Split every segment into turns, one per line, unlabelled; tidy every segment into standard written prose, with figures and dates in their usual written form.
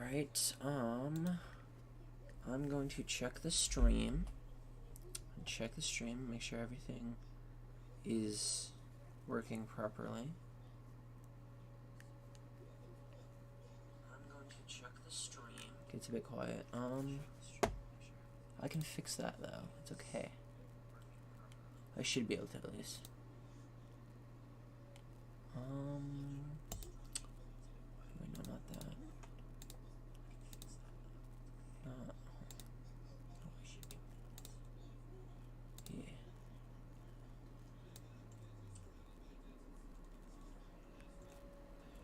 Alright, I'm going to check the stream. Make sure everything is working properly. I'm going to check the stream. It's a bit quiet. I can fix that though. It's okay. I should be able to at least. Wait, no, not that. Yeah.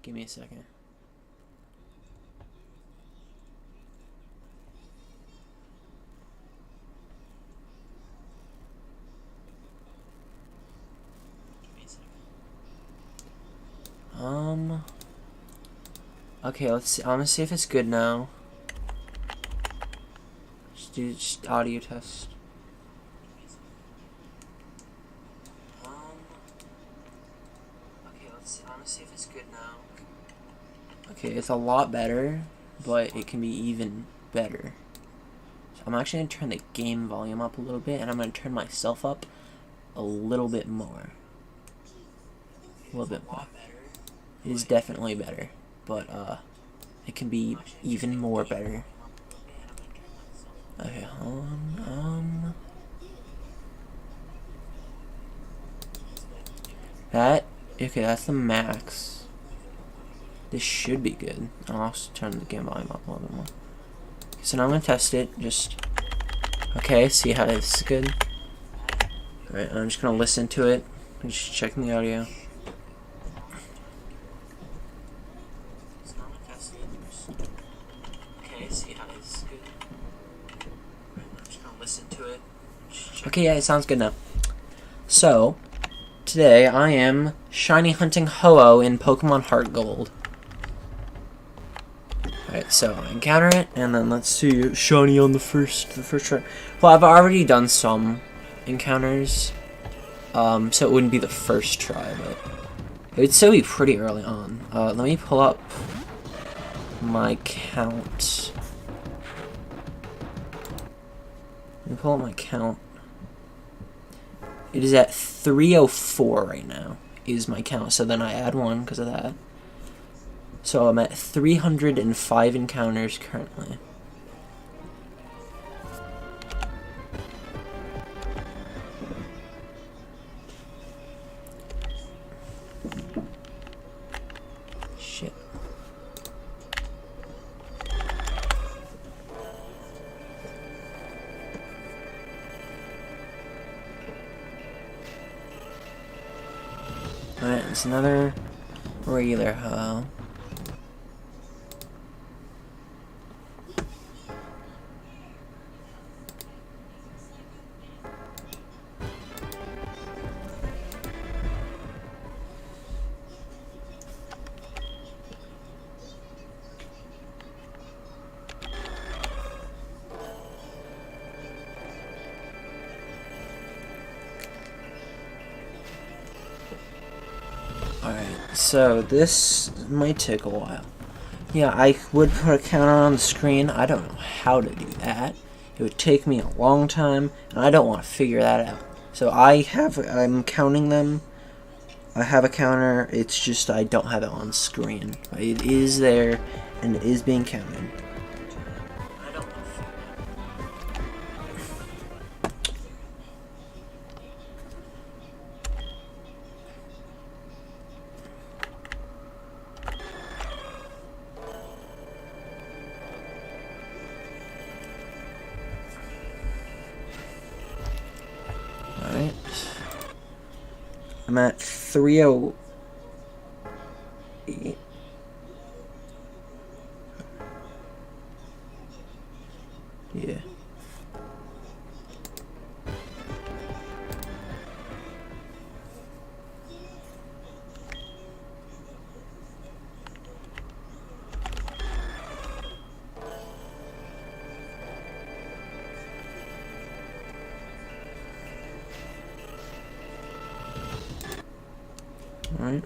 Give me a second. Okay, let's see. I'm gonna see if it's good now. Just do audio test. Okay, let's see. I'm gonna see if it's good now. Okay, it's a lot better, but it can be even better. So I'm actually gonna turn the game volume up a little bit, and I'm gonna turn myself up a little bit more. A little bit more. It is definitely better, but it can be even more better. Okay, that's the max. This should be good. I'll also turn the game volume up a little bit more. So now I'm gonna test it. Okay, see how this is good. Alright, I'm just gonna listen to it. I'm just checking the audio. Okay, yeah, it sounds good now. So, today I am shiny hunting Ho-Oh in Pokemon heartgold. Alright, so I encounter it, and then let's see shiny on the first try. Well, I've already done some encounters, so it wouldn't be the first try, but it would still be pretty early on. Let me pull up my count. It is at 304 right now, is my count. So then I add one because of that. So I'm at 305 encounters currently. Shit. Alright, it's another regular Ho. Alright, so this might take a while. Yeah, I would put a counter on the screen. I don't know how to do that. It would take me a long time, and I don't want to figure that out. So I'm counting them. I have a counter, it's just I don't have it on screen. But it is there, and it is being counted. Alright. I'm at 308. Yeah. Alright.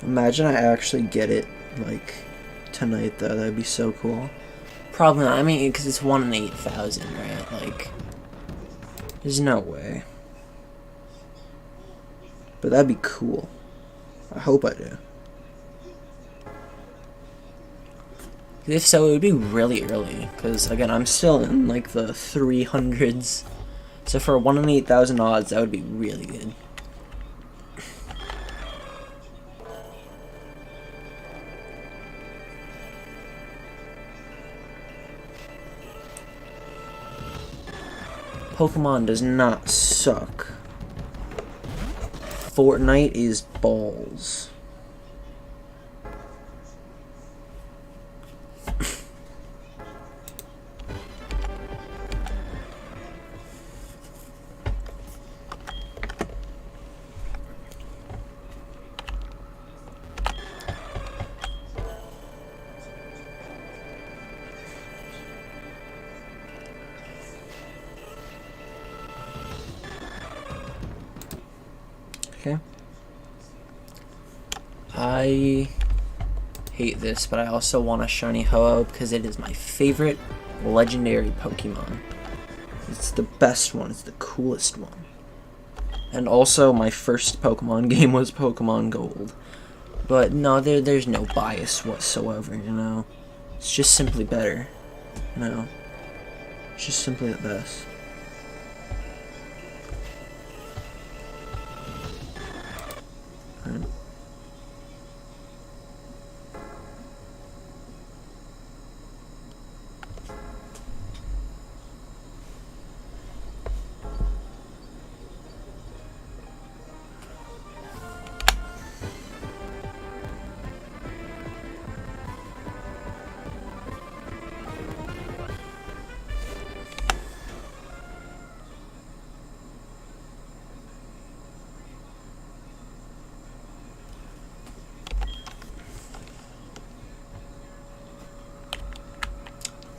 Imagine I actually get it, like, tonight, though. That'd be so cool. Probably not. I mean, because it's 1 in 8,000, right? Like, there's no way. But that'd be cool. I hope I do. If so, it would be really early. Because, again, I'm still in, like, the 300s. So for 1 in 8,000 odds, that would be really good. Pokemon does not suck. Fortnite is balls. Okay. I hate this, but I also want a shiny Ho-Oh because it is my favorite legendary Pokemon. It's the best one. It's the coolest one. And also, my first Pokemon game was Pokemon Gold. But no, there's no bias whatsoever, you know? It's just simply better, you know? It's just simply the best. Right.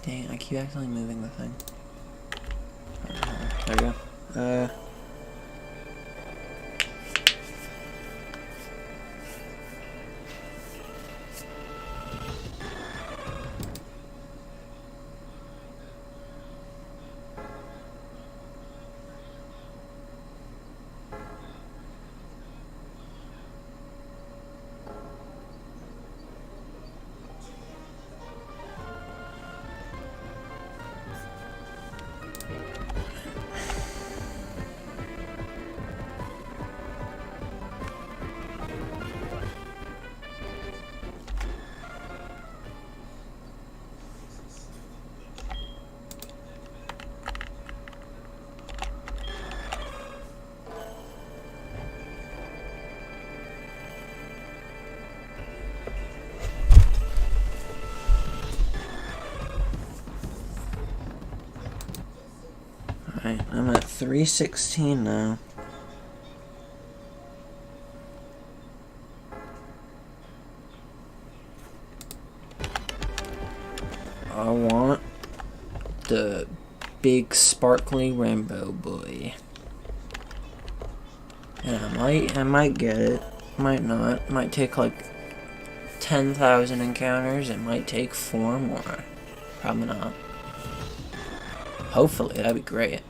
Dang, I keep accidentally moving the thing. There we go. Alright, I'm at 316 now. I want the big sparkly rainbow boy. And I might get it. Might not. It might take like 10,000 encounters. It might take 4 more. Probably not. Hopefully, that'd be great.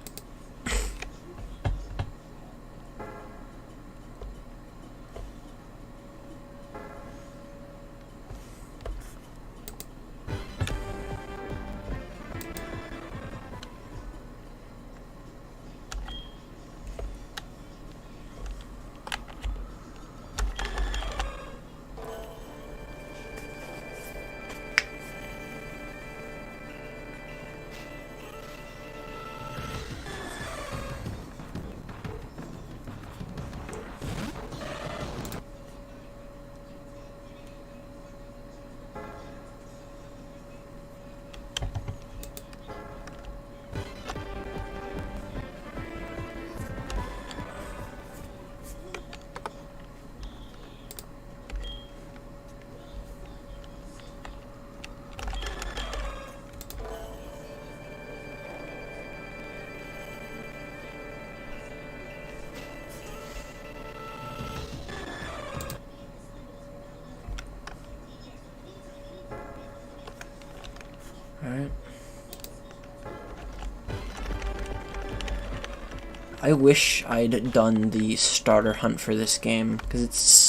I wish I'd done the starter hunt for this game, because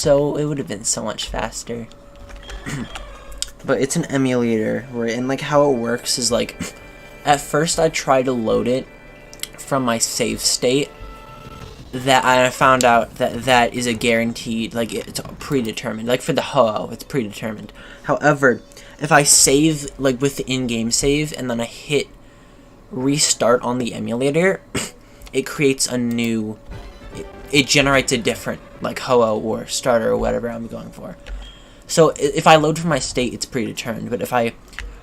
it would have been so much faster. But it's an emulator, right? And like how it works is like, at first I tried to load it from my save state. That I found out that is a guaranteed, like it's predetermined. Like for the Ho-Oh, it's predetermined. However, if I save like with the in-game save and then I hit restart on the emulator, it creates a new, it generates a different like Ho-Oh or starter or whatever I'm going for. So if I load from my state, it's predetermined. But if I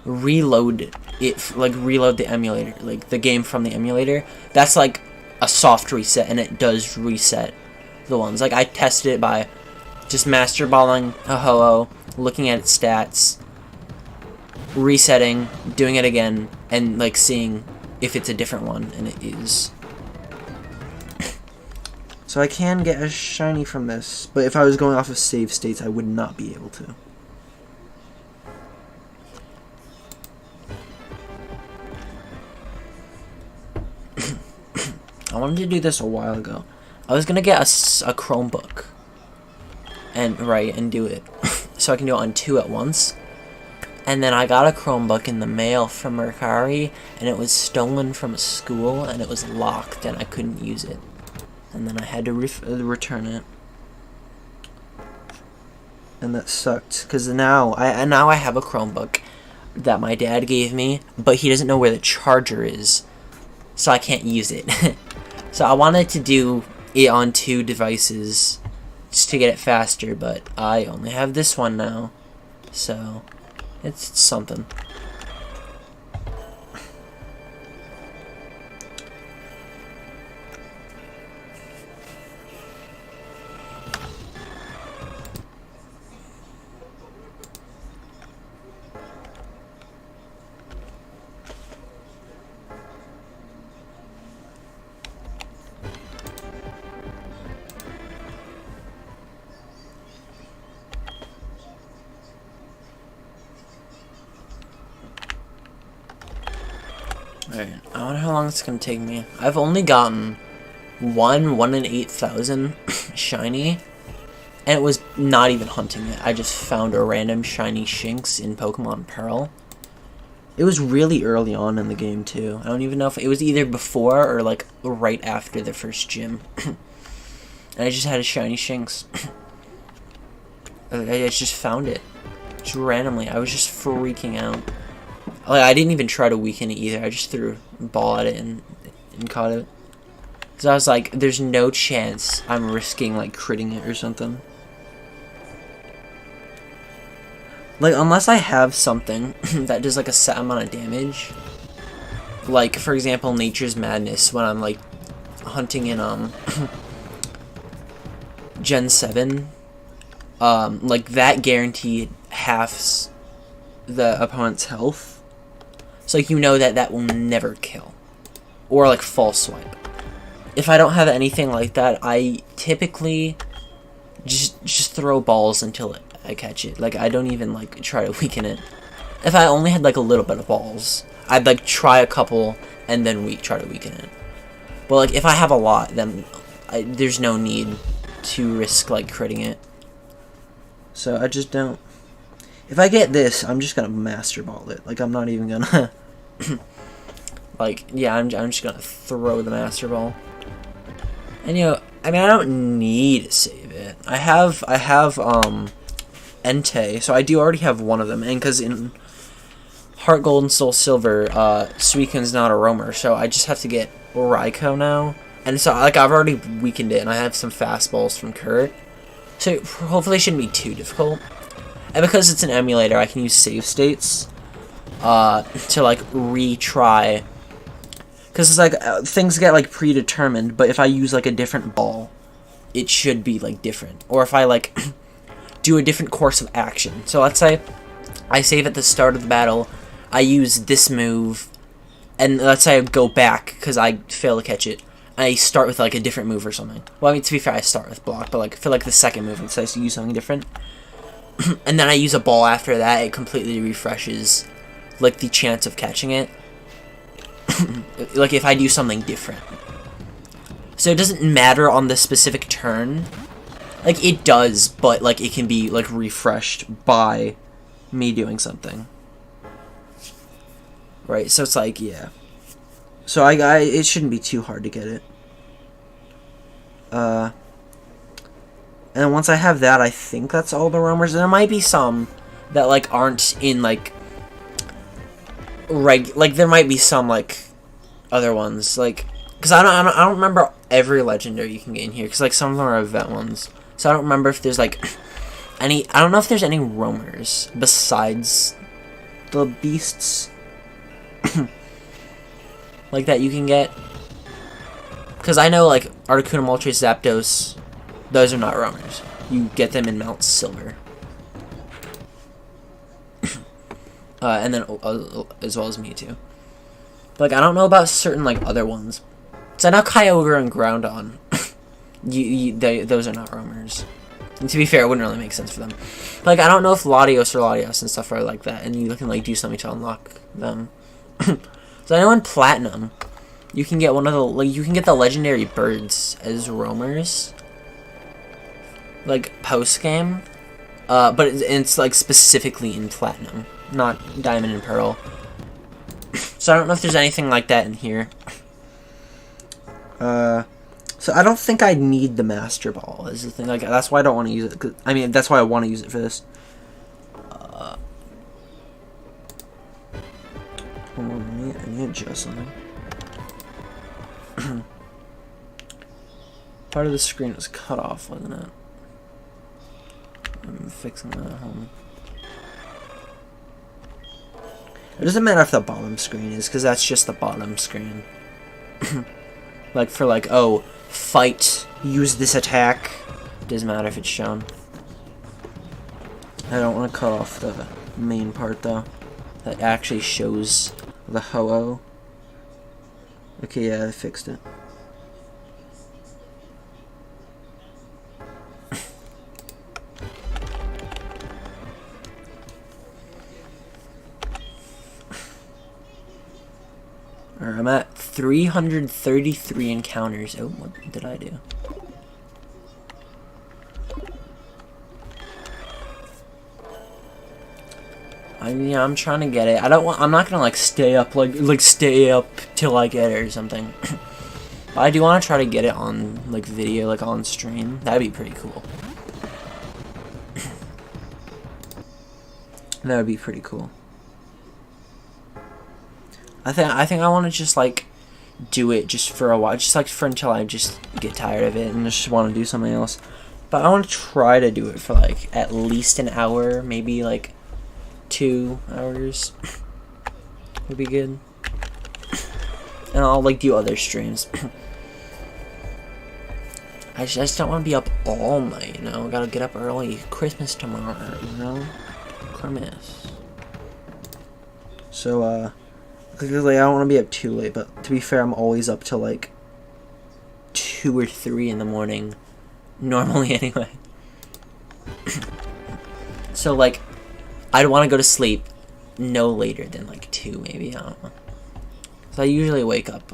reload it, like reload the emulator, like the game from the emulator, that's like a soft reset, and it does reset the ones. Like I tested it by just master balling a Ho-Oh, looking at its stats, resetting, doing it again, and like seeing if it's a different one, and it is. So I can get a shiny from this, but if I was going off of save states, I would not be able to. I wanted to do this a while ago. I was gonna get a Chromebook and do it so I can do it on 2 at once. And then I got a Chromebook in the mail from Mercari, and it was stolen from a school, and it was locked, and I couldn't use it. And then I had to return it, and that sucked. Cause now I have a Chromebook that my dad gave me, but he doesn't know where the charger is, so I can't use it. So I wanted to do it on 2 devices just to get it faster, but I only have this one now, so it's something. Alright, I wonder how long it's gonna take me. I've only gotten 1 in 8,000 shiny, and it was not even hunting it. I just found a random shiny Shinx in Pokemon Pearl. It was really early on in the game too. I don't even know if it was either before or like right after the first gym. And I just had a shiny Shinx. I just found it. Just randomly. I was just freaking out. Like, I didn't even try to weaken it either. I just threw a ball at it and caught it. So I was like, there's no chance I'm risking, like, critting it or something. Like, unless I have something that does, like, a set amount of damage. Like, for example, Nature's Madness, when I'm, like, hunting in, Gen 7. Like, that guaranteed halves the opponent's health. So, like, you know that will never kill. Or, like, false swipe. If I don't have anything like that, I typically just throw balls until I catch it. Like, I don't even, like, try to weaken it. If I only had, like, a little bit of balls, I'd, like, try a couple and then try to weaken it. But, like, if I have a lot, then there's no need to risk, like, critting it. So, I just don't. If I get this, I'm just gonna master ball it. Like, I'm not even gonna... like, yeah, I'm just gonna throw the master ball. And, you know, I mean, I don't need to save it. I have Entei, so I do already have one of them. And because in Heart Gold and Soul Silver, Suicune's not a roamer, so I just have to get Raikou now. And so, like, I've already weakened it, and I have some fastballs from Kurt. So, hopefully it shouldn't be too difficult. And because it's an emulator, I can use save states to, like, retry. Because it's like, things get, like, predetermined, but if I use, like, a different ball, it should be, like, different. Or if I, like, do a different course of action. So let's say I save at the start of the battle, I use this move, and let's say I go back because I fail to catch it. I start with, like, a different move or something. Well, I mean, to be fair, I start with block, but, like, for, like, the second move, it says to use something different. And then I use a ball after that, it completely refreshes, like, the chance of catching it. Like, if I do something different. So it doesn't matter on the specific turn. Like, it does, but, like, it can be, like, refreshed by me doing something. Right, so it's like, yeah. So it shouldn't be too hard to get it. And then once I have that, I think that's all the roamers. There might be some that, like, aren't in, like, like, there might be some, like, other ones, like, because I don't remember every legendary you can get in here, because, like, some of them are event ones. So I don't remember if there's, like, I don't know if there's any roamers besides the beasts like that you can get. Because I know, like, Articuno, Moltres, Zapdos, those are not roamers. You get them in Mount Silver. And then as well as Mewtwo. But, like, I don't know about certain, like, other ones. So I know Kyogre and Groudon. Those are not roamers. And to be fair, it wouldn't really make sense for them. But, like, I don't know if Latios and stuff are like that, and you can, like, do something to unlock them. So I know in Platinum, you can get one of the, like, you can get the legendary birds as roamers, like, post-game. But it's, like, specifically in Platinum, not Diamond and Pearl. So I don't know if there's anything like that in here. So I don't think I need the Master Ball is the thing. Like, that's why I don't want to use it. I mean, that's why I want to use it for this. Hold on, I need to adjust something. Part of the screen was cut off, wasn't it? I'm fixing that at home. It doesn't matter if the bottom screen is, because that's just the bottom screen. Like, for, like, oh, fight, use this attack. Doesn't matter if it's shown. I don't want to cut off the main part, though. That actually shows the Ho-Oh. Okay, yeah, I fixed it. Alright, I'm at 333 encounters. Oh, what did I do? I'm trying to get it. I'm not gonna, like, stay up, stay up till I get it or something. But I do want to try to get it on, like, video, like, on stream. That'd be pretty cool. That would be pretty cool. I think I want to just, like, do it just for a while, just, like, for until I just get tired of it and just want to do something else. But I want to try to do it for, like, at least an hour, maybe, like, 2 hours would be good. And I'll, like, do other streams. I just don't want to be up all night, you know? Gotta get up early. Christmas tomorrow, you know? Christmas. So, because, like, I don't want to be up too late, but to be fair, I'm always up till, like, 2 or 3 in the morning. Normally, anyway. So, like, I'd want to go to sleep no later than, like, 2, maybe. I don't know. So I usually wake up,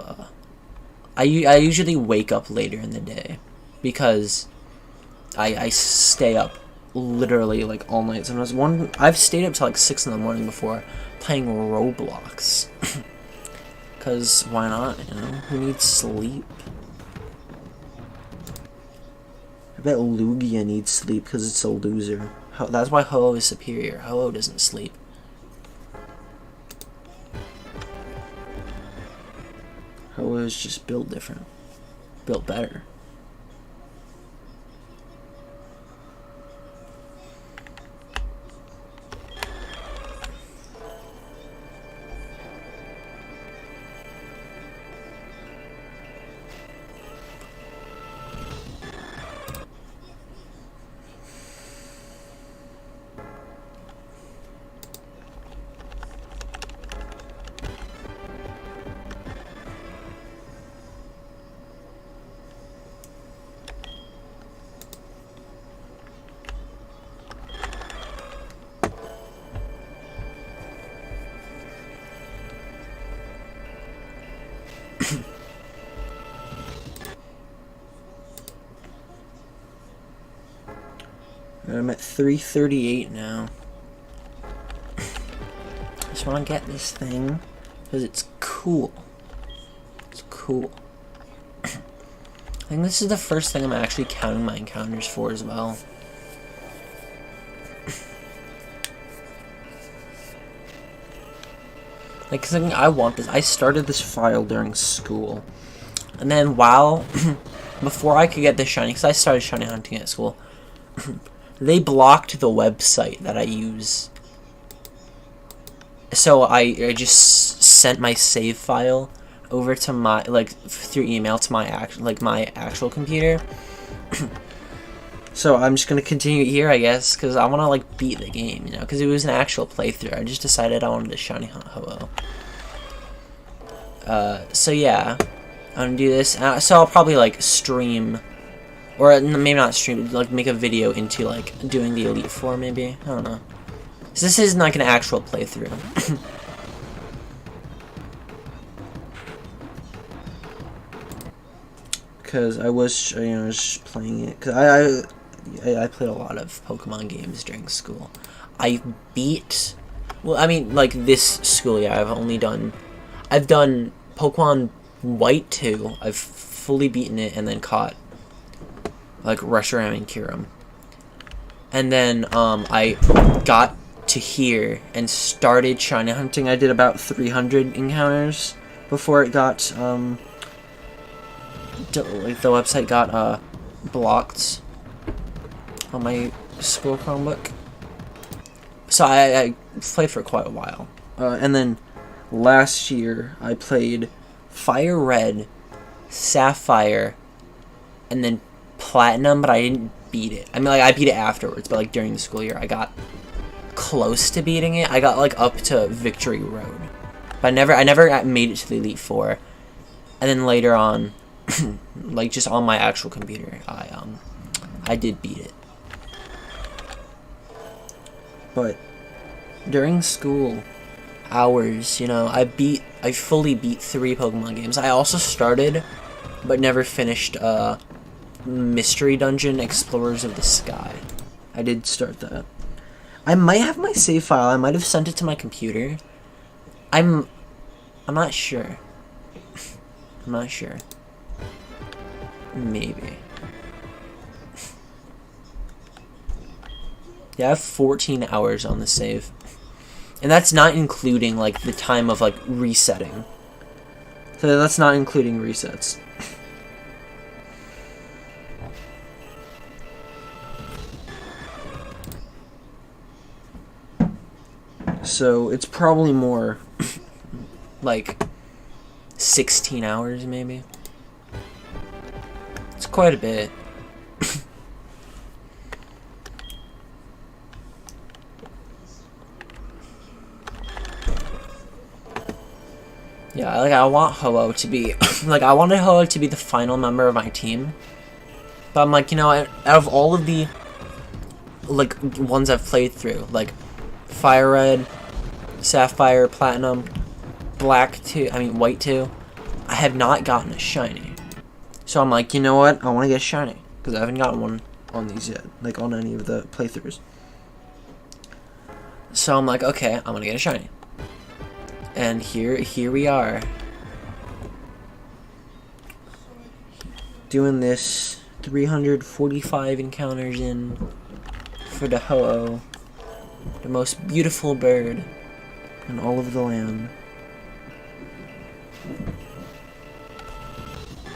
I usually wake up later in the day. Because I stay up literally, like, all night. Sometimes I've stayed up till, like, 6 in the morning before playing Roblox. Because why not, you know? Who needs sleep? I bet Lugia needs sleep because it's a loser. That's why Ho-Oh is superior. Ho-Oh doesn't sleep. Ho-Oh is just built different. Built better. I'm at 338 now. I just want to get this thing because it's cool. It's cool. I think this is the first thing I'm actually counting my encounters for as well. Like, cause I want this. I started this file during school. And then before I could get this shiny, because I started shiny hunting at school, they blocked the website that I use. So I just sent my save file over to my, like, through email to my actual computer. So I'm just gonna continue here, I guess, because I want to, like, beat the game, you know, because it was an actual playthrough. I just decided I wanted to shiny hunt Ho-Oh. So yeah, I'm gonna do this. So I'll probably, like, stream, or maybe not stream, like, make a video into, like, doing the Elite Four, maybe. I don't know. So this isn't, like, an actual playthrough. Because I was, you know, just playing it. Because I played a lot of Pokemon games during school. I beat, well, I mean, like, this school year, I've done Pokemon White 2. I've fully beaten it and then caught, like, Reshiram and Kyurem. And then, I got to here and started shiny hunting. I did about 300 encounters before it got, like, the website got, blocked on my school Chromebook. So I played for quite a while. And then last year I played Fire Red, Sapphire, and then Platinum, but I didn't beat it. I mean, like, I beat it afterwards, but, like, during the school year I got close to beating it. I got, like, up to Victory Road. But I never made it to the Elite Four. And then later on, like, just on my actual computer, I did beat it. But during school hours, you know, I fully beat 3 Pokemon games. I also started, but never finished, Mystery Dungeon Explorers of the Sky. I did start that. I might have my save file. I might have sent it to my computer. I'm not sure. I'm not sure. Maybe. Yeah, I have 14 hours on the save. And that's not including, like, the time of, like, resetting. So that's not including resets. So it's probably more, like, 16 hours, maybe. It's quite a bit. Yeah, like, I want Ho-Oh to be, like, I wanted Ho-Oh to be the final member of my team. But I'm like, you know, out of all of the, like, ones I've played through, like, Fire Red, Sapphire, Platinum, White 2, I have not gotten a shiny. So I'm like, you know what, I want to get a shiny. Because I haven't gotten one on these yet, like, on any of the playthroughs. So I'm like, okay, I'm going to get a shiny. And here we are, doing this 345 encounters in for the Ho-Oh, the most beautiful bird in all of the land.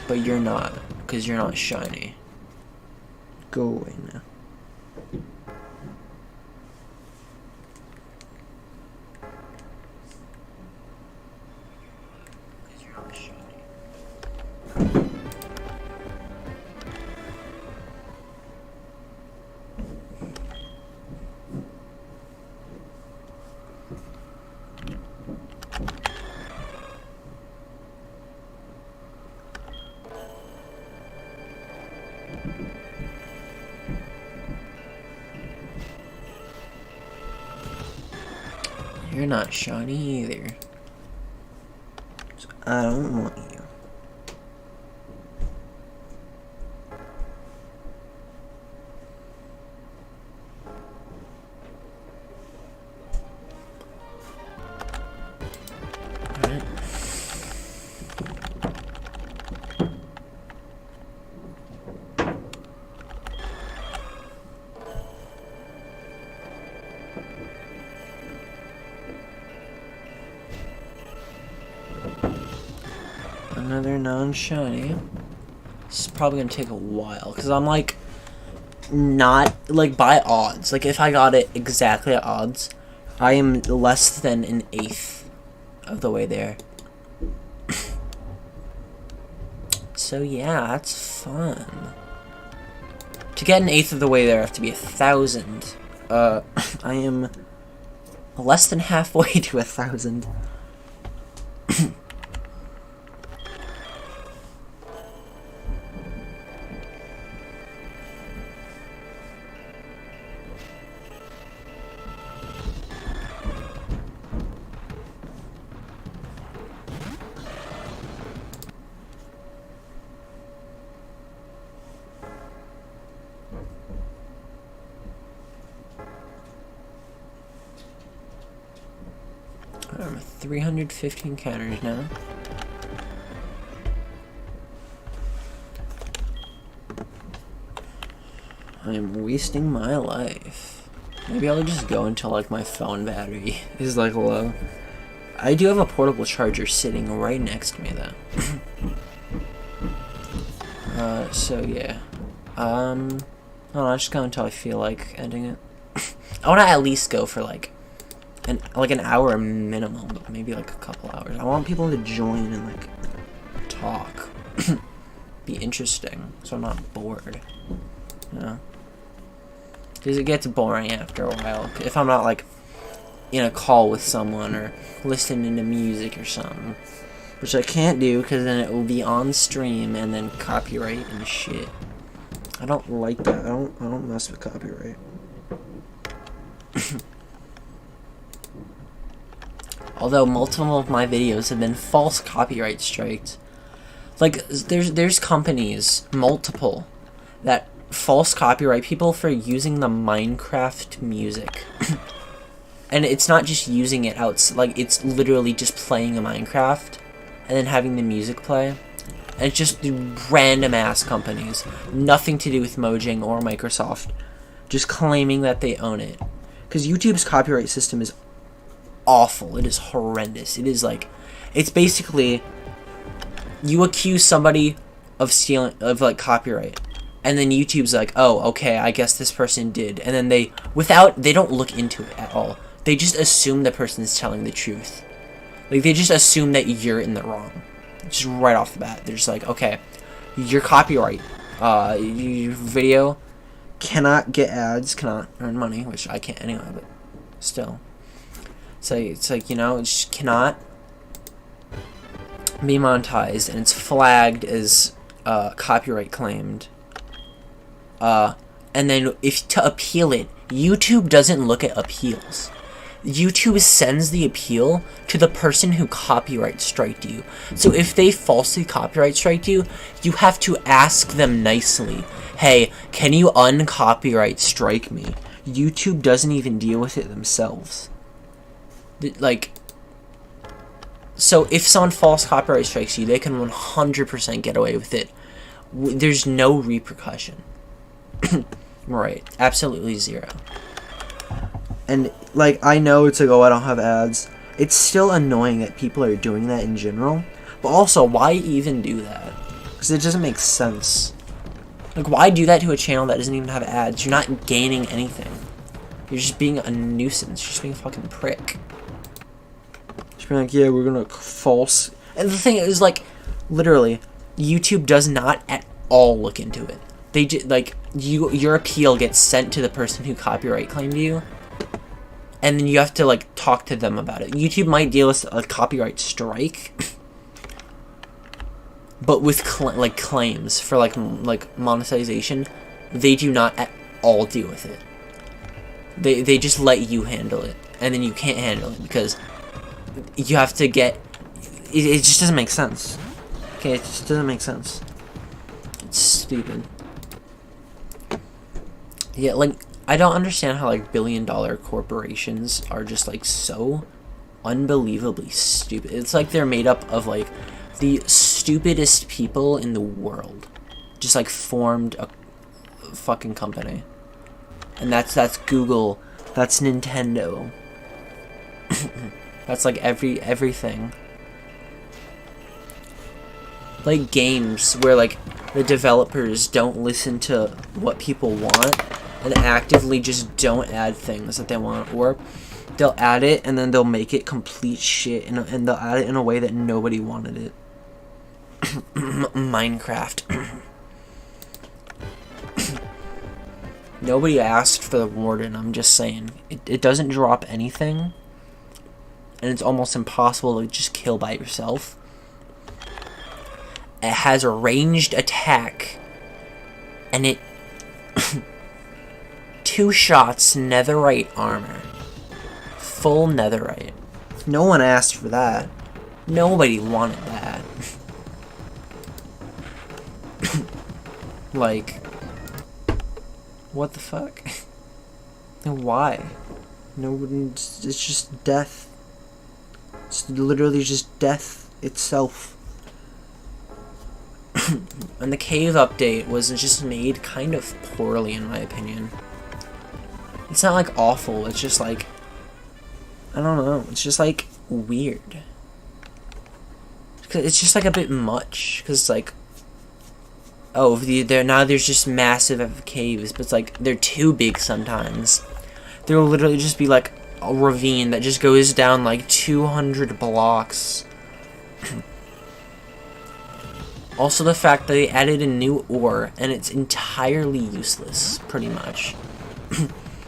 But you're not, because you're not shiny. Go away now. You're not shiny either. So I don't want you. Another non-shiny. This is probably gonna take a while, because I'm like, not, like, by odds. Like, if I got it exactly at odds, I am less than an eighth of the way there. So yeah, that's fun. To get an eighth of the way there, I have to be 1,000. I am less than halfway to 1,000. I'm at 350 encounters now. I am wasting my life. Maybe I'll just go until like my phone battery is like low. I do have a portable charger sitting right next to me though. So yeah. I don't know, I'll just go until I feel like ending it. I want to at least go for like an hour minimum, but maybe like a couple hours. I want people to join and like talk. Be interesting, so I'm not bored. You know? Because it gets boring after a while. If I'm not like in a call with someone or listening to music or something. Which I can't do because then it will be on stream and then copyright and shit. I don't like that. I don't mess with copyright. Although multiple of my videos have been false copyright striked. Like there's companies, multiple, that false copyright people for using the Minecraft music. And it's not just using it out, like it's literally just playing a Minecraft and then having the music play. And it's just random ass companies, nothing to do with Mojang or Microsoft, just claiming that they own it. Because YouTube's copyright system is awful. It is horrendous. It is like, it's basically, you accuse somebody of stealing, of like copyright, and then YouTube's like, oh, okay, I guess this person did, and then they don't look into it at all. They just assume the person's telling the truth. Like, they just assume that you're in the wrong. Just right off the bat. They're just like, okay, your copyright, your video cannot get ads, cannot earn money, which I can't anyway, but still. So it's like, you know, it just cannot be monetized, and it's flagged as copyright claimed. And then if to appeal it, YouTube doesn't look at appeals. YouTube sends the appeal to the person who copyright striked you. So if they falsely copyright strike you, you have to ask them nicely, hey, can you uncopyright strike me? YouTube doesn't even deal with it themselves. Like, so if someone false copyright strikes you, they can 100% get away with it. There's no repercussion. Right, absolutely zero. And like, I know it's like, oh, I don't have ads. It's still annoying that people are doing that in general. But also, why even do that? Because it doesn't make sense. Like, why do that to a channel that doesn't even have ads? You're not gaining anything. You're just being a nuisance. You're just being a fucking prick. Just being like, yeah, we're gonna false. And the thing is, like, literally, YouTube does not at all look into it. They like, your appeal gets sent to the person who copyright claimed you, and then you have to like talk to them about it. YouTube might deal with a copyright strike, but with claims for like monetization, they do not at all deal with it. They just let you handle it, and then you can't handle it because you have to get. It just doesn't make sense. Okay, it just doesn't make sense. It's stupid. Yeah, like, I don't understand how, like, billion-dollar corporations are just, like, so unbelievably stupid. It's like they're made up of, like, the stupidest people in the world. Just, like, formed a fucking company. And that's Google. That's Nintendo. That's, like, everything. like games where like the developers don't listen to what people want and actively just don't add things that they want, or they'll add it and then they'll make it complete shit, and they'll add it in a way that nobody wanted it. Minecraft. Nobody asked for the warden, I'm just saying. It doesn't drop anything, and it's almost impossible to just kill by yourself. It has a ranged attack, and it... 2 shots netherite armor. Full netherite. No one asked for that. Nobody wanted that. Like... what the fuck? And why? No, it's just death. It's literally just death itself. And the cave update was just made kind of poorly, in my opinion. It's not like awful, it's just like, I don't know, it's just like weird. It's just like a bit much, because like, oh, now there's just massive caves, but it's like, they're too big sometimes. There'll literally just be like a ravine that just goes down like 200 blocks. Also the fact that they added a new ore, and it's entirely useless, pretty much.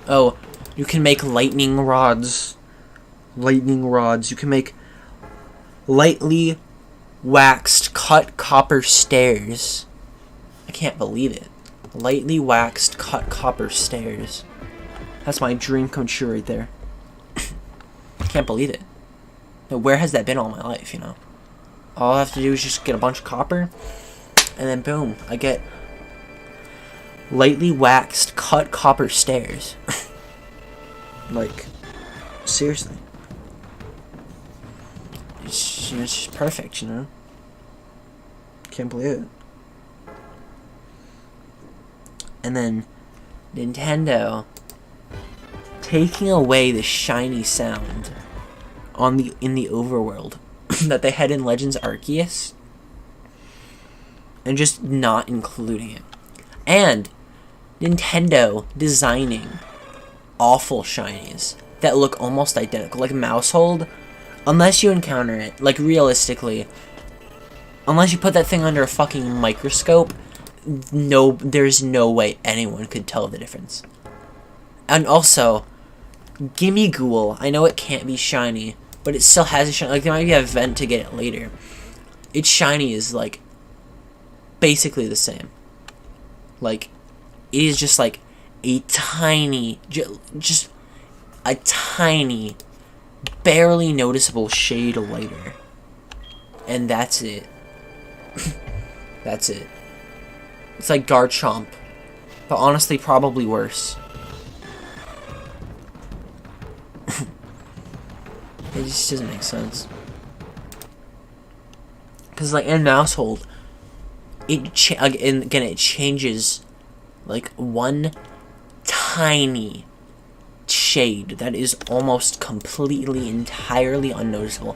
Oh, you can make lightning rods. Lightning rods. You can make lightly waxed cut copper stairs. I can't believe it. Lightly waxed cut copper stairs. That's my dream come true right there. I can't believe it. Now, where has that been all my life, you know? All I have to do is just get a bunch of copper, and then boom, I get lightly waxed cut copper stairs. Like, seriously. It's just perfect, you know? Can't believe it. And then Nintendo taking away the shiny sound in the overworld that they had in Legends Arceus, and just not including it. And Nintendo designing awful shinies that look almost identical, like Mousehold. Unless you encounter it, like realistically, unless you put that thing under a fucking microscope, there's no way anyone could tell the difference. And also, Gimme Ghoul, I know it can't be shiny, but it still has a shiny. Like, there might be an event to get it later. Its shiny is, like, basically the same. Like, it is just, like, a tiny, just a tiny, barely noticeable shade lighter. And that's it. That's it. It's like Garchomp, but honestly, probably worse. It just doesn't make sense. Because, like, in Mousehold, it changes, like, one tiny shade that is almost completely, entirely unnoticeable.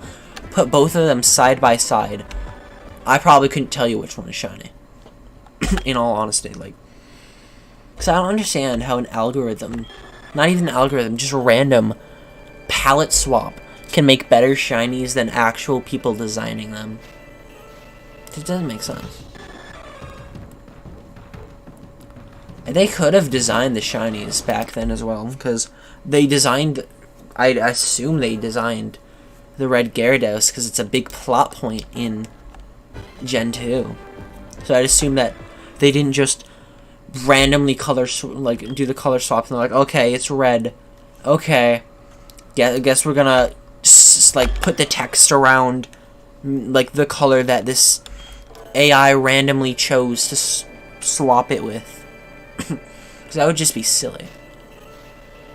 Put both of them side by side, I probably couldn't tell you which one is shiny. In all honesty, like, because I don't understand how an algorithm, not even an algorithm, just a random palette swap can make better shinies than actual people designing them. It doesn't make sense. And they could have designed the shinies back then as well, because they designed, I assume they designed the red Gyarados, because it's a big plot point in Gen 2. So I'd assume that they didn't just randomly do the color swap, and they're like, okay, it's red. Okay. Yeah, I guess we're gonna, like, put the text around, like, the color that this AI randomly chose to swap it with. Because that would just be silly.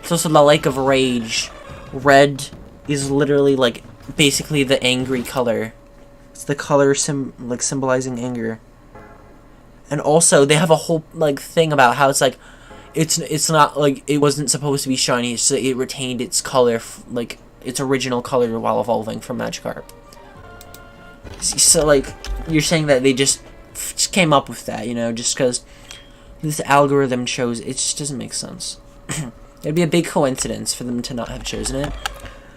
It's also the Lake of Rage. Red is literally, like, basically the angry color. It's the color symbolizing anger. And also, they have a whole, like, thing about how it's, like, it's not, like, it wasn't supposed to be shiny, so it retained its color, like, its original color while evolving from Magikarp. So, like, you're saying that they just came up with that, you know, just because this algorithm chose it. Just doesn't make sense. It'd be a big coincidence for them to not have chosen it.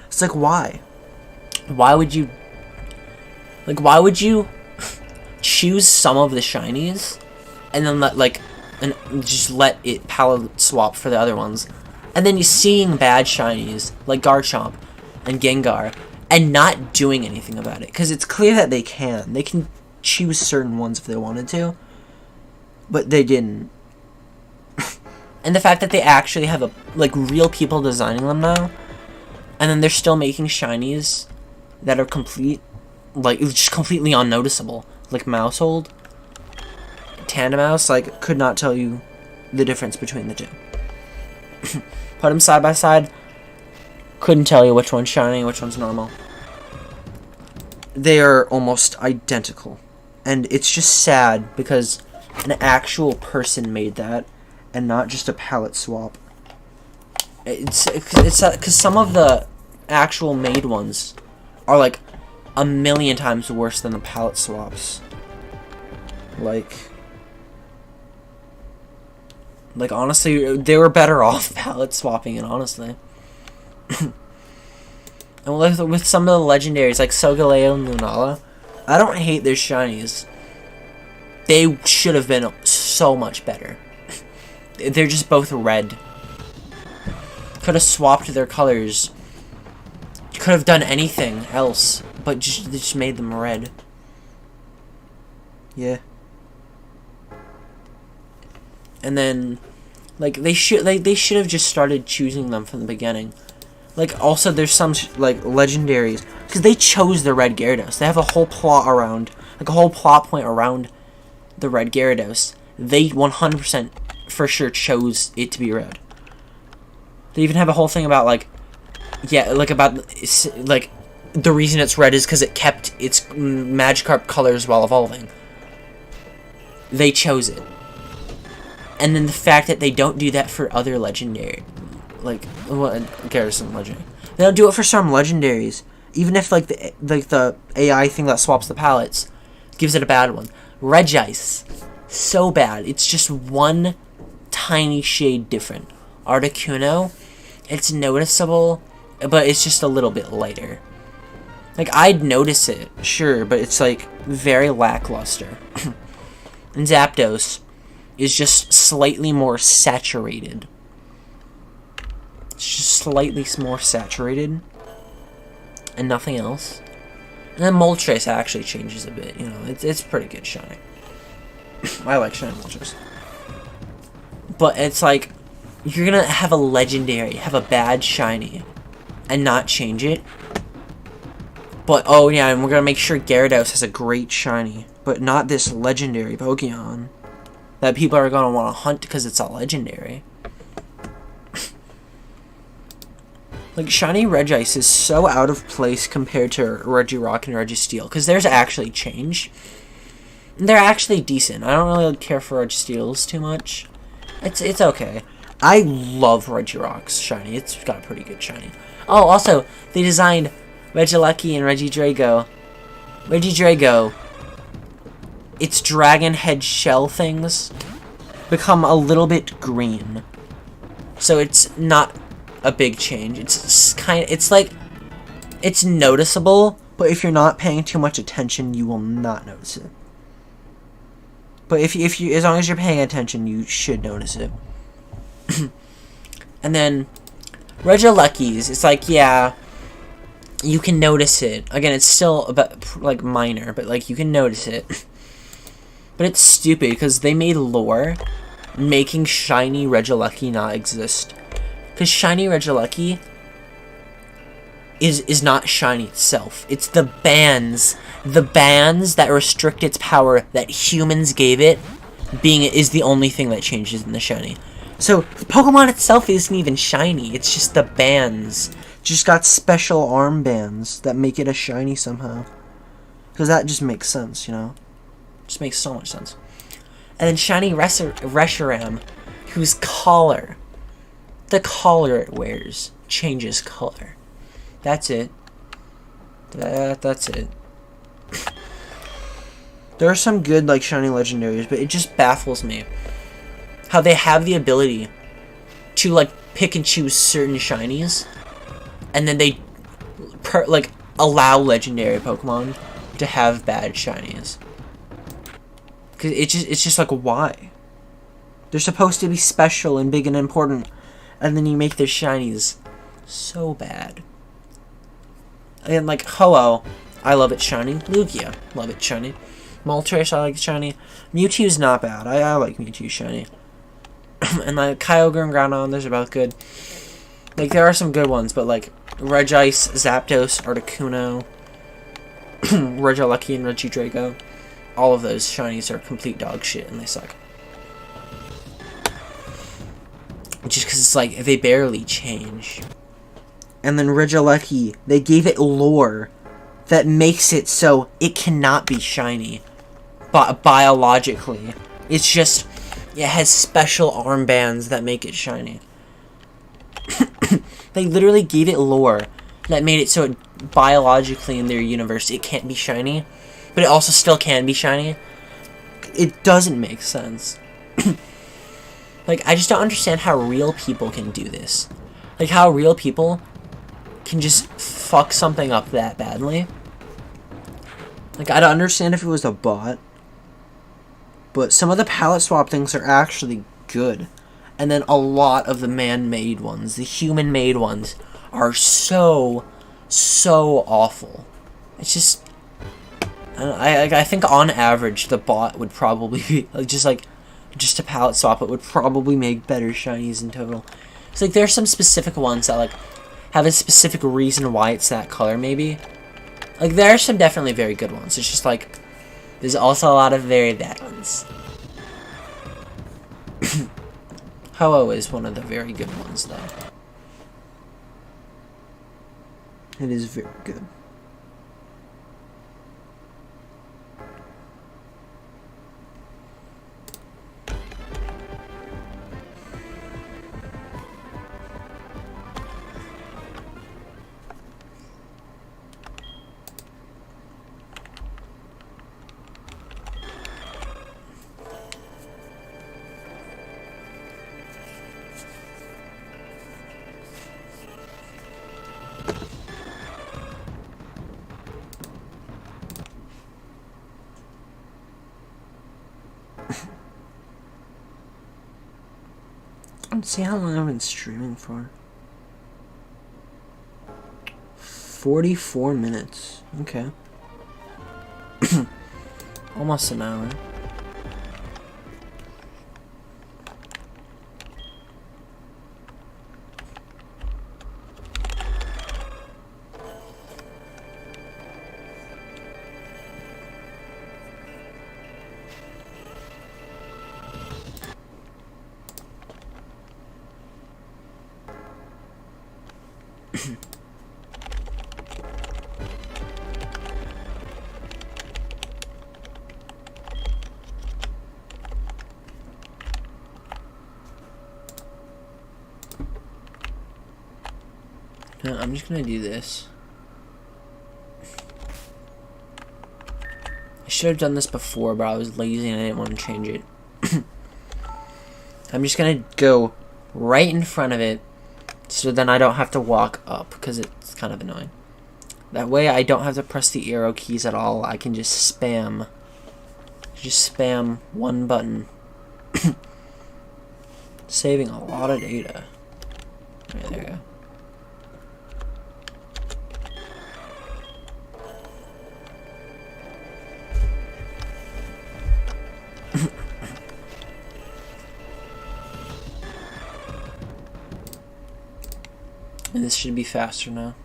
It's like, why? Why would you choose some of the shinies and then just let it palette swap for the other ones, and then you're seeing bad shinies like Garchomp and Gengar and not doing anything about it, because it's clear that they can choose certain ones if they wanted to, but they didn't. And the fact that they actually have real people designing them now, and then they're still making shinies that are just completely unnoticeable, like Mousehold, Tandemaus, could not tell you the difference between the two. Put them side by side, couldn't tell you which one's shiny and which one's normal. They are almost identical, and it's just sad because an actual person made that, and not just a palette swap. It's because some of the actual made ones are like a million times worse than the palette swaps. Like honestly, they were better off palette swapping it, honestly. And with some of the legendaries like Solgaleo and Lunala, I don't hate their shinies. They should have been so much better. They're just both red. Could have swapped their colors. Could have done anything else, but they just made them red. Yeah. And then, they should have just started choosing them from the beginning. Also, there's some legendaries, because they chose the red Gyarados. They have a whole plot around, a whole plot point around the red Gyarados. They 100% for sure chose it to be red. They even have a whole thing about the reason it's red is because it kept its Magikarp colors while evolving. They chose it. And then the fact that they don't do that for other legendary, Gyarados legendary. They don't do it for some legendaries. Even if the AI thing that swaps the palettes gives it a bad one. Regice, so bad. It's just one tiny shade different. Articuno, it's noticeable, but it's just a little bit lighter. I'd notice it, sure, but it's very lackluster. And Zapdos is just slightly more saturated. It's just slightly more saturated, and nothing else. And then Moltres actually changes a bit. You know, it's pretty good shiny. I like shiny Moltres. But it's you're gonna have a legendary, have a bad shiny, and not change it. But, oh yeah, and we're gonna make sure Gyarados has a great shiny, but not this legendary Pokemon that people are gonna want to hunt because it's a legendary. Shiny Regice is so out of place compared to Regirock and Registeel, because there's actually change. They're actually decent. I don't really care for Registeels too much. It's okay. I love Regirock's shiny. It's got a pretty good shiny. Oh, also, they designed Regieleki and Regidrago. Regidrago, its dragon head shell things become a little bit green. So it's not a big change. It's noticeable, but if you're not paying too much attention, you will not notice it. But if you as long as you're paying attention, you should notice it. And then Regieleki's, it's yeah, you can notice it. Again, it's still about minor, but you can notice it. But it's stupid because they made lore making shiny Regieleki not exist. Because shiny Regieleki is not shiny itself. It's the bands that restrict its power that humans gave it, is the only thing that changes in the shiny. So the Pokemon itself isn't even shiny. It's just the bands. Just got special armbands that make it a shiny somehow. Because that just makes sense, you know? Just makes so much sense. And then shiny Reshiram, whose collar, the collar it wears, changes color. That's it. That's it. There are some good, like, shiny legendaries, but it just baffles me how they have the ability to, like, pick and choose certain shinies, and then they, like, allow legendary Pokemon to have bad shinies. Because it's just like, why? They're supposed to be special and big and important, and then you make their shinies so bad. And, like, Ho-Oh, I love it shiny. Lugia, love it shiny. Moltres, I like shiny. Mewtwo's not bad. I like Mewtwo shiny. And, like, Kyogre and Groudon, those are both good. Like, there are some good ones, but, like, Regice, Zapdos, Articuno, Regieleki, and Regidrago, all of those shinies are complete dog shit, and they suck. Just because it's like, they barely change. And then Regieleki, they gave it lore that makes it so it cannot be shiny. Biologically. It's just, it has special armbands that make it shiny. They literally gave it lore that made it so it, biologically in their universe it can't be shiny, but it also still can be shiny. It doesn't make sense. Like, I just don't understand how real people can do this. Like, how real people can just fuck something up that badly. Like, I don't understand if it was a bot, but some of the palette swap things are actually good. And then a lot of the man-made ones, the human-made ones, are so awful. It's just, I think on average the bot would probably be just a palette swap. It would probably make better shinies in total. It's like there's some specific ones that like have a specific reason why it's that color. Maybe like there are some definitely very good ones. It's just like there's also a lot of very bad ones. Ho-Oh is one of the very good ones, though. It is very good. Let's see how long I've been streaming for. 44 minutes. Okay. Almost an hour. No, I'm just gonna do this. I should have done this before, but I was lazy and I didn't want to change it. I'm just gonna go right in front of it, so then I don't have to walk up, because it's kind of annoying. That way I don't have to press the arrow keys at all. I can just spam one button. Saving a lot of data. Right, there you go. And this should be faster now.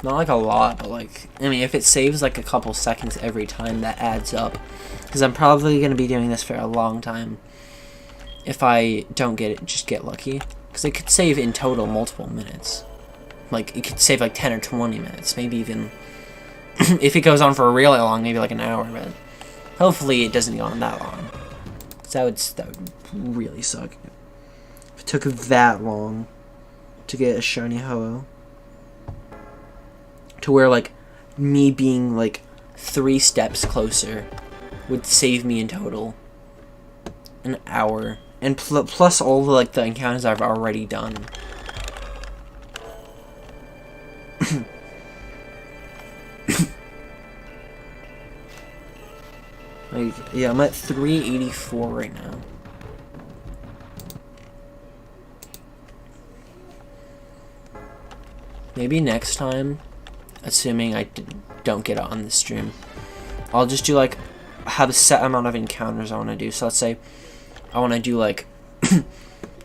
Not like a lot, but like, I mean, if it saves like a couple seconds every time, that adds up. Because I'm probably going to be doing this for a long time. If I don't get it, just get lucky. Because it could save in total multiple minutes. Like, it could save like 10 or 20 minutes. Maybe even, if it goes on for really long, maybe like an hour. But hopefully it doesn't go on that long. Because that would really suck. If it took that long to get a shiny Ho-Oh. To where, like, me being, like, 3 steps closer would save me in total an hour, and plus all the like the encounters I've already done. Like, yeah, I'm at 384 right now. Maybe next time, assuming I don't get it on the stream, I'll just do like, have a set amount of encounters I want to do. So let's say I want to do like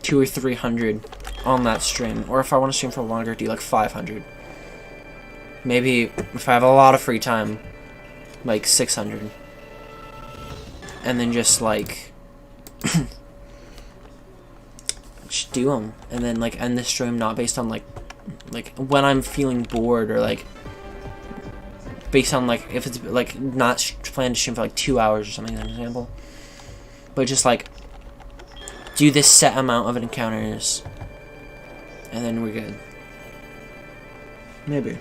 200 or 300 on that stream, or if I want to stream for longer, do like 500. Maybe if I have a lot of free time, like 600. And then just like just do them, and then like end the stream not based on like when I'm feeling bored, or like based on like if it's like not planned to stream for like 2 hours or something, as an example, but just like do this set amount of encounters, and then we're good. Maybe.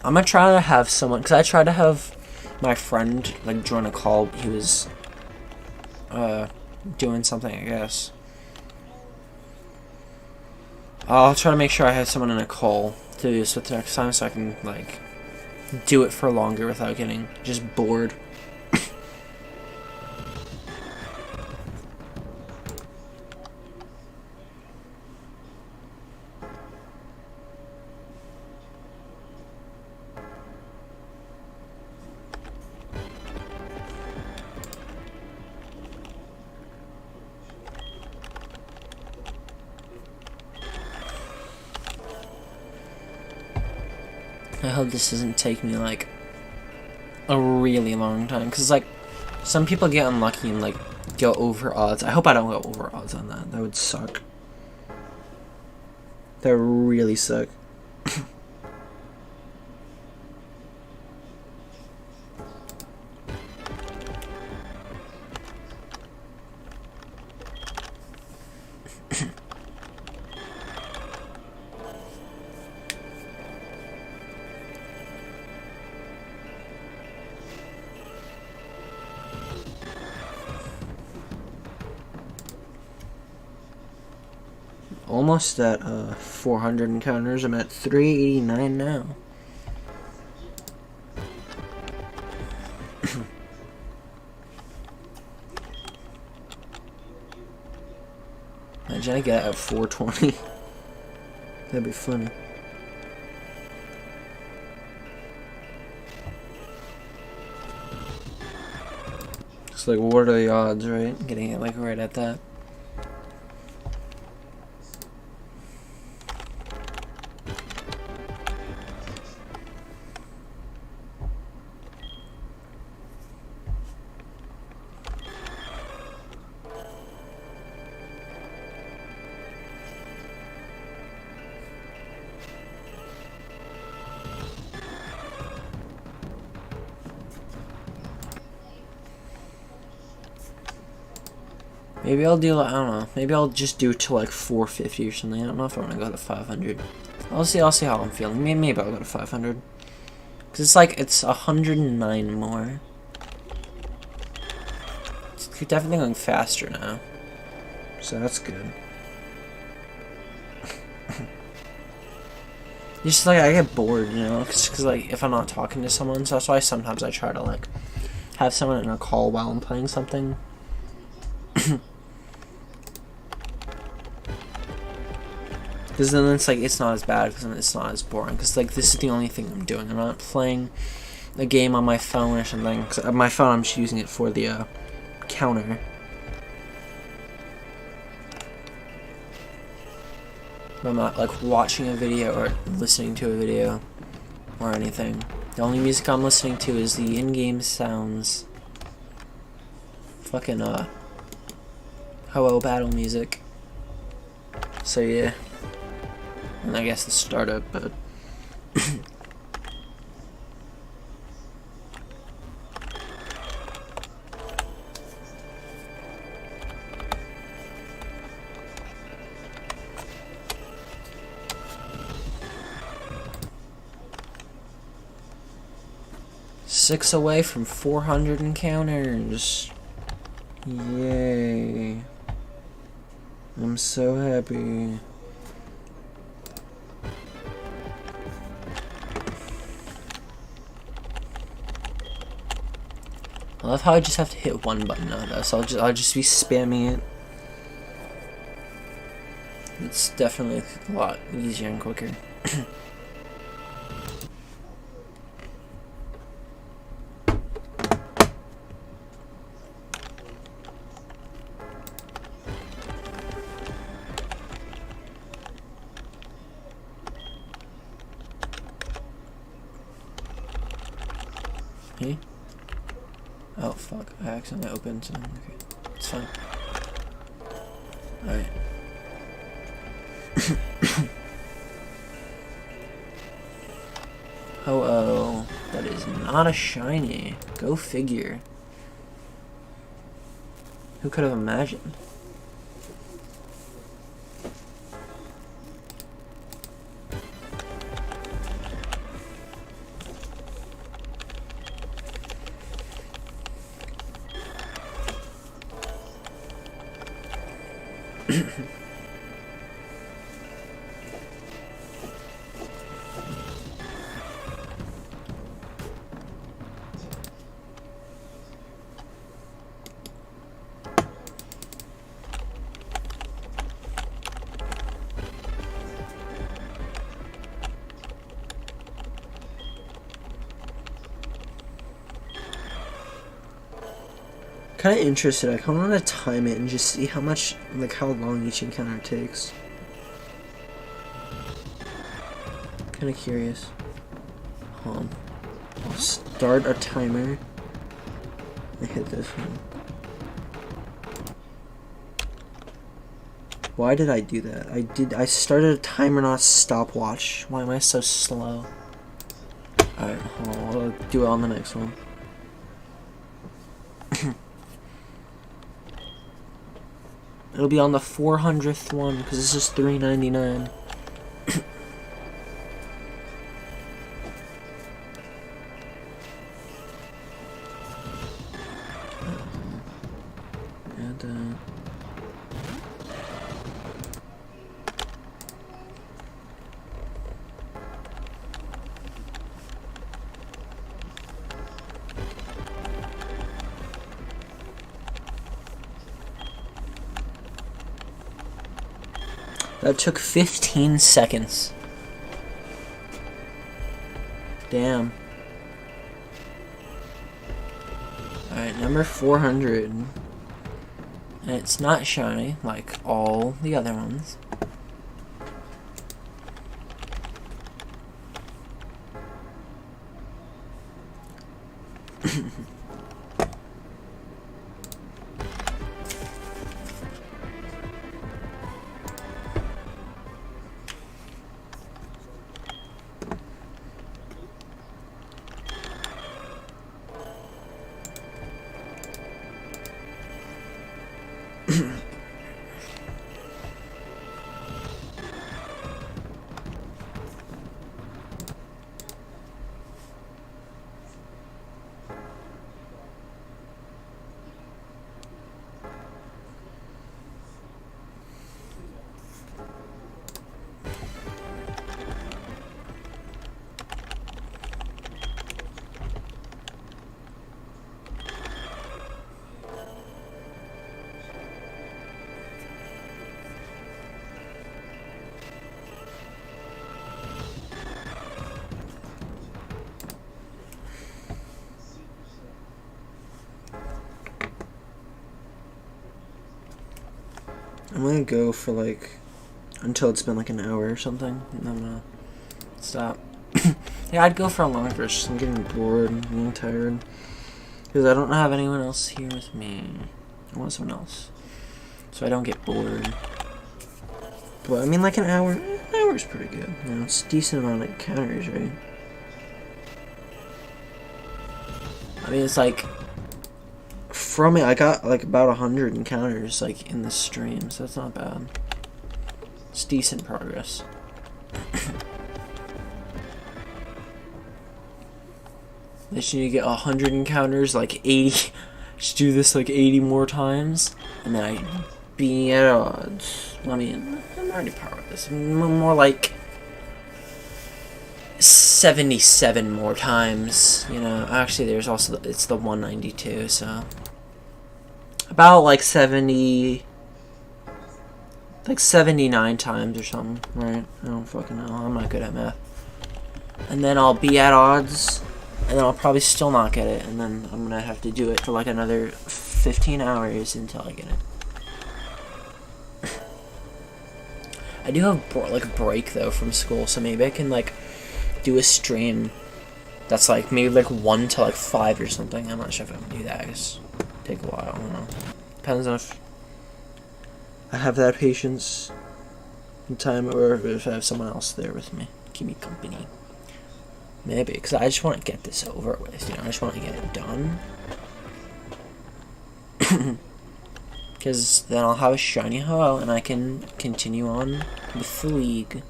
I'm gonna try to have someone, because I tried to have my friend like join a call. He was doing something, I guess. I'll try to make sure I have someone in a call to do this with next time, so I can like do it for longer without getting just bored. I hope this doesn't take me like a really long time, because like some people get unlucky and like go over odds. I hope I don't go over odds on that. That would suck. That would really suck. Almost at 400 encounters. I'm at 389 now. Imagine I get at 420. That'd be funny. It's like, what are the odds, right? Getting it like right at that. Maybe I'll do, I don't know, maybe I'll just do it to like 450 or something. I don't know if I want to go to 500. I'll see how I'm feeling. Maybe I'll go to 500. Because it's like, it's 109 more. It's definitely going faster now. So that's good. Just like, I get bored, you know, because like, if I'm not talking to someone, so that's why sometimes I try to like, have someone in a call while I'm playing something. Because then it's like, it's not as bad, because then it's not as boring, because like, this is the only thing I'm doing. I'm not playing a game on my phone or something, because my phone, I'm just using it for the counter. I'm not like watching a video or listening to a video or anything. The only music I'm listening to is the in-game sounds. Fucking Ho-Oh battle music. So yeah. And I guess the startup, but 6 away from 400 encounters. Yay. I'm so happy. I love how I just have to hit one button now though, so I'll just be spamming it. It's definitely a lot easier and quicker. Hey? Oh fuck, I accidentally opened something. Okay, it's fine. Alright. Oh, that is not a shiny. Go figure. Who could have imagined? Kind of interested. I kind of want to time it and just see how much, like, how long each encounter takes. Kind of curious. I'll start a timer. I hit this one. Why did I do that? I started a timer, not a stopwatch. Why am I so slow? Alright, I'll do it on the next one. It'll be on the 400th one, because this is $3.99. That took 15 seconds. Damn. Alright, number 400. And it's not shiny like all the other ones. I'm gonna go for like until it's been like an hour or something, and I'm gonna stop. Yeah, I'd go for a longer. I'm getting bored and getting tired because I don't have anyone else here with me. I want someone else so I don't get bored. But I mean, like an hour. An hour is pretty good. You know, it's a decent amount of encounters, right? I mean, it's like. From it, I got like about 100 encounters like in the stream, so that's not bad. It's decent progress. I just need to get 100 encounters, like 80. Just do this like 80 more times, and then I be at odds. I mean, I'm already part of this. More like 77 more times. You know, actually, there's also it's the 192, so about like 70. Like 79 times or something, right? I don't fucking know. I'm not good at math. And then I'll be at odds, and then I'll probably still not get it, and then I'm gonna have to do it for like another 15 hours until I get it. I do have like a break though from school, so maybe I can like do a stream that's like maybe like 1 to like 5 or something. I'm not sure if I can do that. It's take a while. I don't know. Depends on if I have that patience and time, or if I have someone else there with me, keep me company. Maybe, because I just want to get this over with, you know, I just want to get it done. Because then I'll have a shiny hoe, and I can continue on with the league.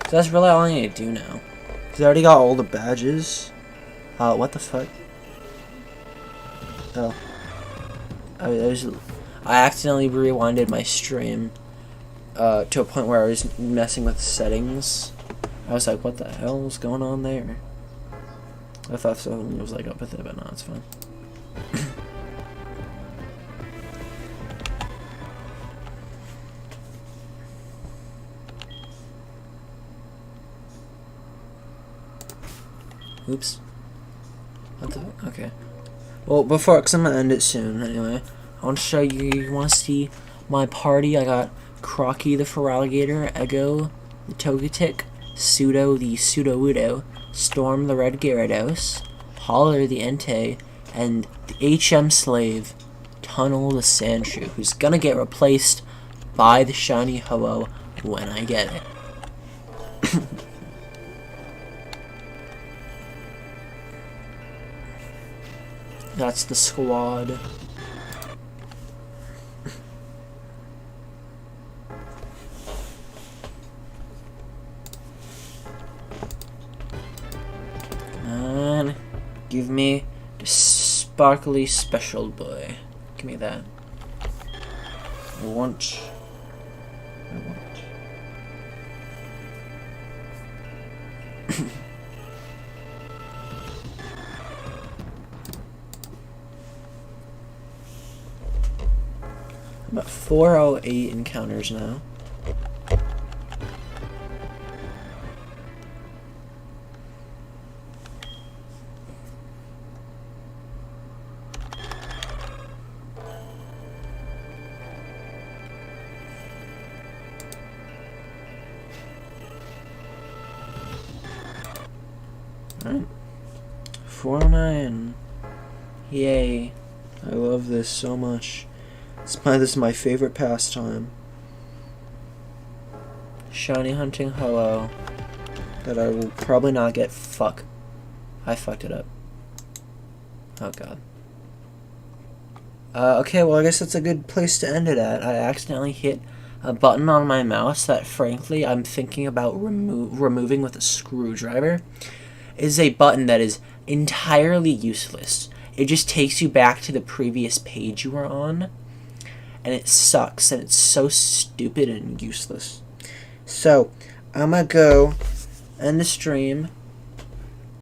So that's really all I need to do now. Because I already got all the badges. What the fuck? Oh. I accidentally rewinded my stream to a point where I was messing with settings. I was like, what the hell is going on there? I thought something was like up with it, but no, it's fine. Oops. What the? Okay. Well, because I'm gonna end it soon anyway. I want to show you. You want to see my party? I got Crocky the Feraligator, Ego the Togetic, Pseudo the Sudowoodo, Storm the Red Gyarados, Holler the Entei, and the HM Slave, Tunnel the Sandshrew, who's gonna get replaced by the shiny Ho-Oh when I get it. That's the squad. And give me the sparkly special boy. Give me that. I want. I'm at 408 encounters now. Alright. 409. Yay. I love this so much. This is my favorite pastime. Shiny hunting Ho-Oh. That I will probably not get. Fuck. I fucked it up. Oh god. Okay, well I guess that's a good place to end it at. I accidentally hit a button on my mouse that frankly I'm thinking about removing with a screwdriver. It is a button that is entirely useless. It just takes you back to the previous page you were on. And it sucks, and it's so stupid and useless. So, I'm gonna go end the stream.